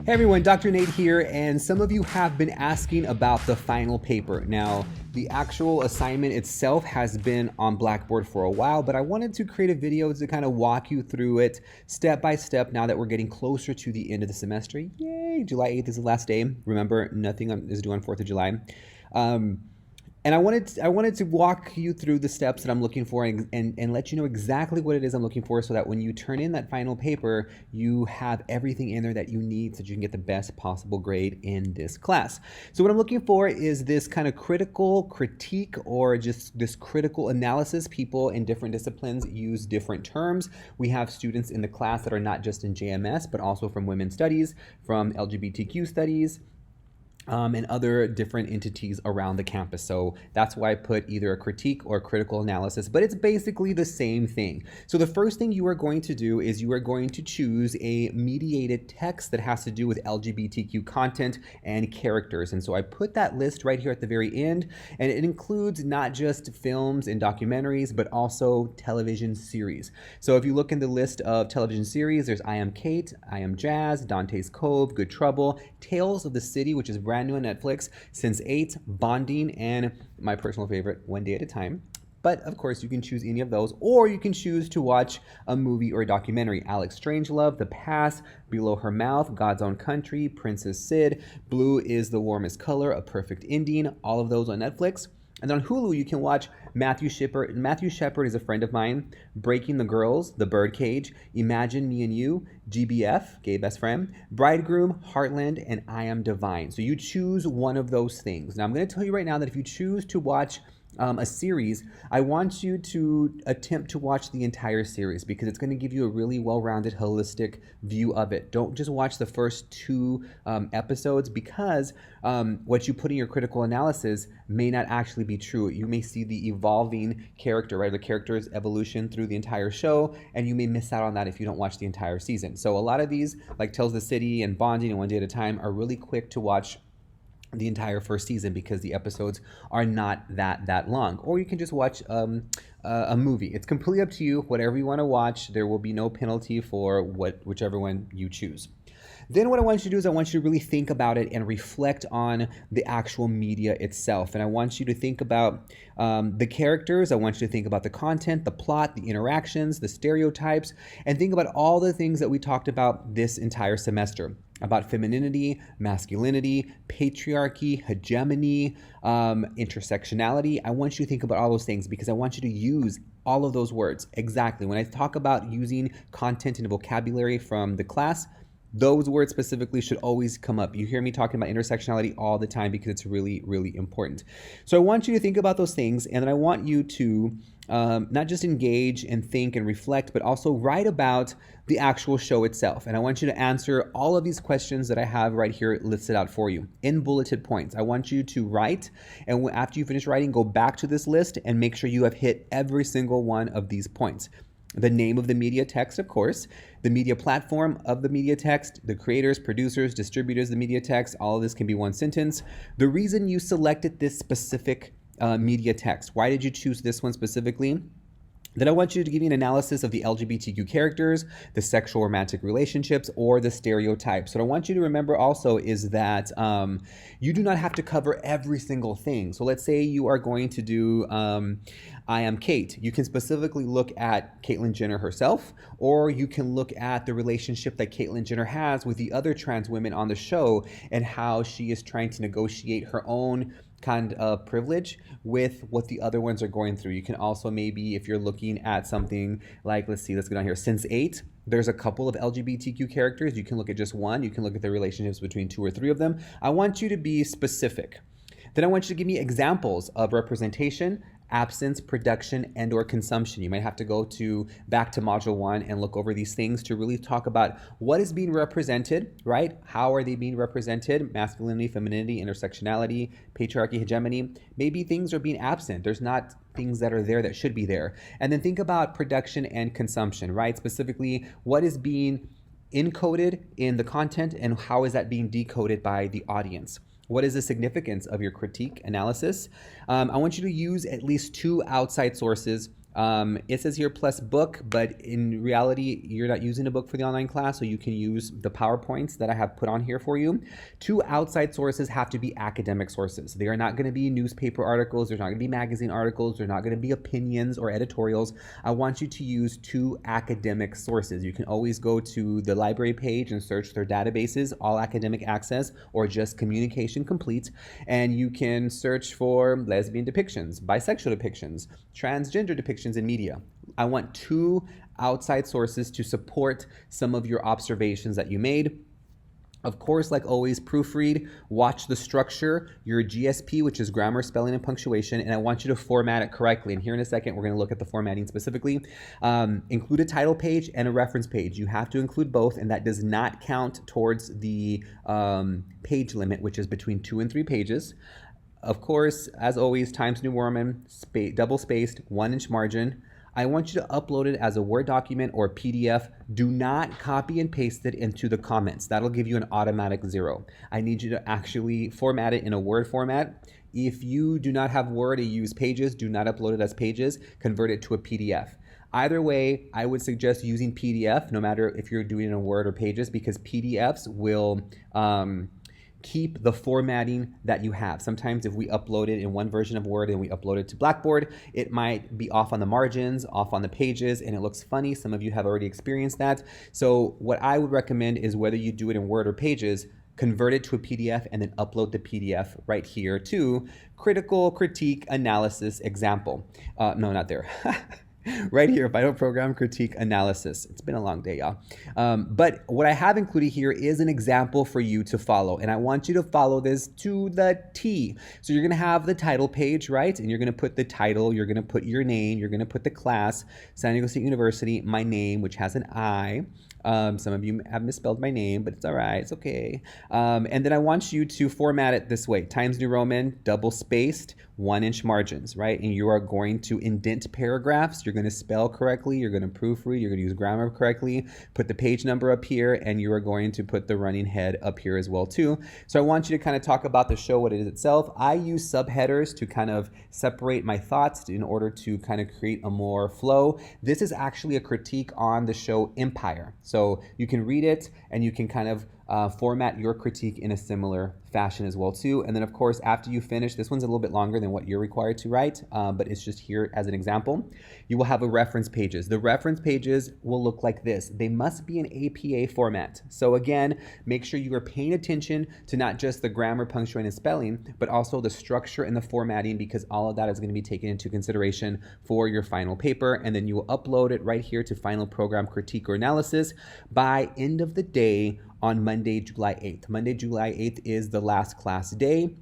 Hey everyone, Dr. Nate here, and some of you have been asking about the final paper. Now, the actual assignment itself has been on Blackboard for a while, but I wanted to create a video to kind of walk you through it step by step now that we're getting closer to the end of the semester. Yay, July 8th is the last day. Remember, nothing is due on 4th of July. And I wanted to walk you through the steps that I'm looking for and let you know exactly what it is I'm looking for so that when you turn in that final paper, you have everything in there that you need so that you can get the best possible grade in this class. So what I'm looking for is this kind of critical critique or just this critical analysis. People in different disciplines use different terms. We have students in the class that are not just in JMS, but also from women's studies, from LGBTQ studies, and other different entities around the campus. So that's why I put either a critique or a critical analysis, but it's basically the same thing. So the first thing you are going to do is you are going to choose a mediated text that has to do with LGBTQ content and characters. And so I put that list right here at the very end, and it includes not just films and documentaries, but also television series. So if you look in the list of television series, there's I Am Cate, I Am Jazz, Dante's Cove, Good Trouble, Tales of the City, which is brand new on Netflix, Sense8, Bonding, and my personal favorite, One Day at a Time. But of course, you can choose any of those, or you can choose to watch a movie or a documentary. Alex Strangelove, The Past, Below Her Mouth, God's Own Country, Princess Sid, Blue is the Warmest Color, A Perfect Ending, all of those on Netflix. And then on Hulu, you can watch Matthew Shepard. Matthew Shepard is a friend of mine. Breaking the Girls, The Birdcage, Imagine Me and You, GBF, Gay Best Friend, Bridegroom, Heartland, and I Am Divine. So you choose one of those things. Now I'm going to tell you right now that if you choose to watch a series, I want you to attempt to watch the entire series because it's going to give you a really well-rounded, holistic view of it. Don't just watch the first two episodes because what you put in your critical analysis may not actually be true. You may see the evolving character, right? The character's evolution through the entire show, and you may miss out on that if you don't watch the entire season. So a lot of these, like Tales of the City and Bonding and One Day at a Time, are really quick to watch the entire first season because the episodes are not that long. Or you can just watch a movie. It's completely up to you. Whatever you want to watch, there will be no penalty for whichever one you choose. Then what I want you to do is I want you to really think about it and reflect on the actual media itself. And I want you to think about the characters. I want you to think about the content, the plot, the interactions, the stereotypes, and think about all the things that we talked about this entire semester. About femininity, masculinity, patriarchy, hegemony, intersectionality. I want you to think about all those things because I want you to use all of those words. Exactly. When I talk about using content and vocabulary from the class, those words specifically should always come up. You hear me talking about intersectionality all the time because it's really, really important. So I want you to think about those things, and then I want you to not just engage and think and reflect, but also write about the actual show itself. And I want you to answer all of these questions that I have right here listed out for you in bulleted points. I want you to write, and after you finish writing, go back to this list and make sure you have hit every single one of these points. The name of the media text, of course, the media platform of the media text, the creators, producers, distributors of the media text, all of this can be one sentence. The reason you selected this specific media text, why did you choose this one specifically? Then I want you to give me an analysis of the LGBTQ characters, the sexual romantic relationships, or the stereotypes. What I want you to remember also is that you do not have to cover every single thing. So let's say you are going to do I Am Cate. You can specifically look at Caitlyn Jenner herself, or you can look at the relationship that Caitlyn Jenner has with the other trans women on the show and how she is trying to negotiate her own kind of privilege with what the other ones are going through. You can also maybe, if you're looking at something like, let's go down here, Sense8, there's a couple of LGBTQ characters. You can look at just one. You can look at the relationships between 2 or 3 of them. I want you to be specific. Then I want you to give me examples of representation, absence, production, and or consumption. You might have to go back to module 1 and look over these things to really talk about what is being represented, right? How are they being represented? Masculinity, femininity, intersectionality, patriarchy, hegemony. Maybe things are being absent. There's not things that are there that should be there. And then think about production and consumption, right? Specifically, what is being encoded in the content and how is that being decoded by the audience? What is the significance of your critique analysis? I want you to use at least 2 outside sources It says here plus book, but in reality, you're not using a book for the online class, so you can use the PowerPoints that I have put on here for you. 2 outside sources have to be academic sources. They are not going to be newspaper articles. There's not going to be magazine articles. They're not going to be opinions or editorials. I want you to use 2 academic sources. You can always go to the library page and search their databases, all academic access, or just communication complete. And you can search for lesbian depictions, bisexual depictions, transgender depictions in media. I want 2 outside sources to support some of your observations that you made. Of course, like always, proofread, watch the structure, your GSP, which is grammar, spelling, and punctuation, and I want you to format it correctly. And here in a second, we're going to look at the formatting specifically. Include a title page and a reference page. You have to include both, and that does not count towards the page limit, which is between 2 and 3 pages. Of course, as always, Times New Roman, double spaced, 1-inch margin. I want you to upload it as a Word document or PDF. Do not copy and paste it into the comments. That'll give you an automatic 0. I need you to actually format it in a Word format. If you do not have Word and you use Pages, do not upload it as Pages. Convert it to a PDF. Either way, I would suggest using PDF, no matter if you're doing it in Word or Pages, because PDFs will keep the formatting that you have. Sometimes if we upload it in one version of Word and we upload it to Blackboard, it might be off on the margins, off on the pages, and it looks funny. Some of you have already experienced that. So what I would recommend is whether you do it in Word or Pages, convert it to a PDF and then upload the PDF right here to critical, critique, analysis, example. No, not there. Right here, Final Program Critique Analysis. It's been a long day, y'all. But what I have included here is an example for you to follow, and I want you to follow this to the T. So you're gonna have the title page, right? And you're gonna put the title, you're gonna put your name, you're gonna put the class, San Diego State University, my name, which has an I. Some of you have misspelled my name, but it's all right, it's okay. And then I want you to format it this way: Times New Roman, double spaced, 1-inch margins, right? And you are going to indent paragraphs. You're going to spell correctly. You're going to proofread. You're going to use grammar correctly. Put the page number up here, and you are going to put the running head up here as well too. So I want you to kind of talk about the show, what it is itself. I use subheaders to kind of separate my thoughts in order to kind of create a more flow. This is actually a critique on the show Empire. So you can read it and you can kind of format your critique in a similar fashion as well too. And then of course, after you finish, this one's a little bit longer than what you're required to write, but it's just here as an example. You will have a reference pages. The reference pages will look like this. They must be in APA format. So again, make sure you are paying attention to not just the grammar, punctuation, and spelling, but also the structure and the formatting, because all of that is going to be taken into consideration for your final paper. And then you will upload it right here to Final Program Critique or Analysis by end of the day on Monday, July 8th. Monday, July 8th is the last class day.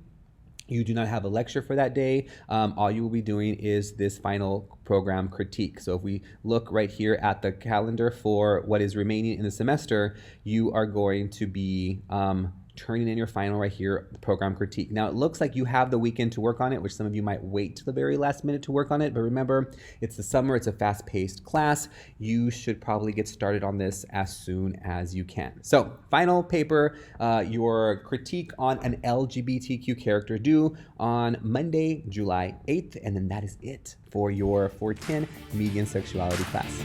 You do not have a lecture for that day. All you will be doing is this final program critique. So if we look right here at the calendar for what is remaining in the semester, you are going to be turning in your final right here, the program critique. Now it looks like you have the weekend to work on it, which some of you might wait to the very last minute to work on it. But remember, it's the summer, it's a fast-paced class. You should probably get started on this as soon as you can. So final paper, your critique on an LGBTQ character due on Monday, July 8th. And then that is it for your 410 Media and Sexuality class.